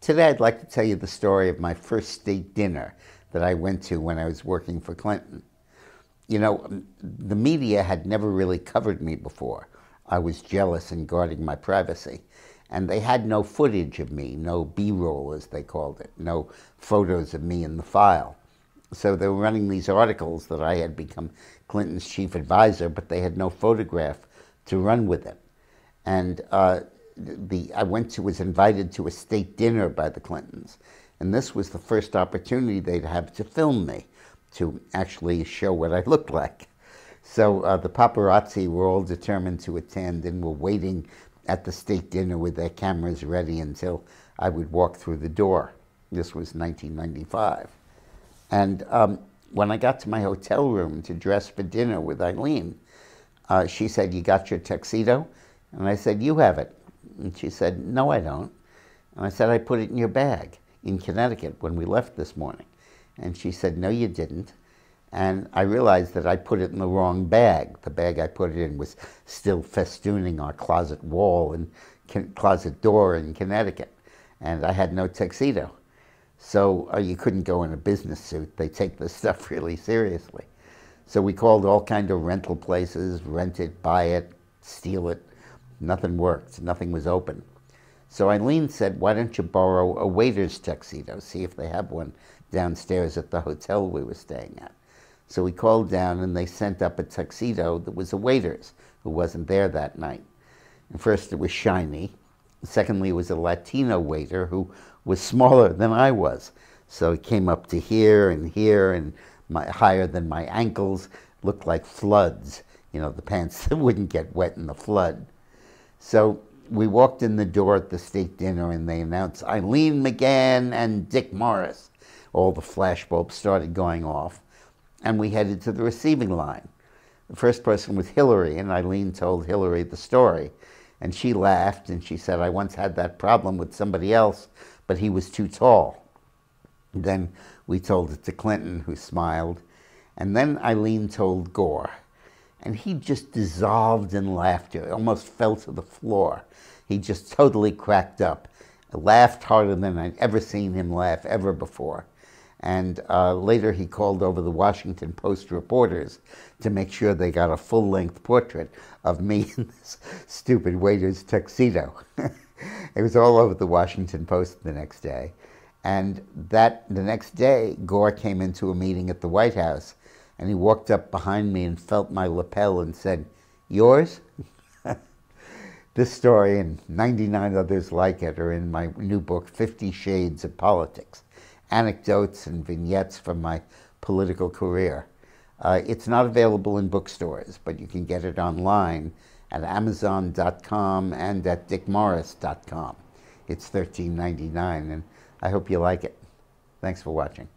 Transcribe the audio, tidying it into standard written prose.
Today I'd like to tell you the story of my first state dinner that I went to when I was working for Clinton. You know, the media had never really covered me before. I was jealous and guarding my privacy. And they had no footage of me, no B-roll as they called it, no photos of me in the file. So they were running these articles that I had become Clinton's chief advisor, but they had no photograph to run with it. And was invited to a state dinner by the Clintons, and this was the first opportunity they'd have to film me, to actually show what I looked like. So the paparazzi were all determined to attend and were waiting at the state dinner with their cameras ready until I would walk through the door. This was 1995. And when I got to my hotel room to dress for dinner with Eileen, she said, "You got your tuxedo?" And I said, "You have it." And she said, "No, I don't." And I said, "I put it in your bag in Connecticut when we left this morning." And she said, "No, you didn't." And I realized that I put it in the wrong bag. The bag I put it in was still festooning our closet wall and closet door in Connecticut. And I had no tuxedo. So you couldn't go in a business suit. They take this stuff really seriously. So we called all kinds of rental places, rent it, buy it, steal it. Nothing worked. Nothing was open. So Eileen said, "Why don't you borrow a waiter's tuxedo? See if they have one downstairs at the hotel we were staying at." So we called down and they sent up a tuxedo that was a waiter's who wasn't there that night. And first it was shiny. Secondly, it was a Latino waiter who was smaller than I was. So it came up to here and higher than my ankles, looked like floods. You know, the pants that wouldn't get wet in the flood. So we walked in the door at the state dinner and they announced Eileen McGann and Dick Morris. All the flashbulbs started going off and we headed to the receiving line. The first person was Hillary, and Eileen told Hillary the story. And she laughed and she said, "I once had that problem with somebody else, but he was too tall." Then we told it to Clinton, who smiled. And then Eileen told Gore. And he just dissolved in laughter, almost fell to the floor. He just totally cracked up, laughed harder than I'd ever seen him laugh ever before. And later he called over the Washington Post reporters to make sure they got a full-length portrait of me in this stupid waiter's tuxedo. It was all over the Washington Post the next day. And the next day, Gore came into a meeting at the White House, and he walked up behind me and felt my lapel and said, "Yours?" This story and 99 others like it are in my new book, 50 Shades of Politics, anecdotes and vignettes from my political career. It's not available in bookstores, but you can get it online at Amazon.com and at DickMorris.com. It's $13.99, and I hope you like it. Thanks for watching.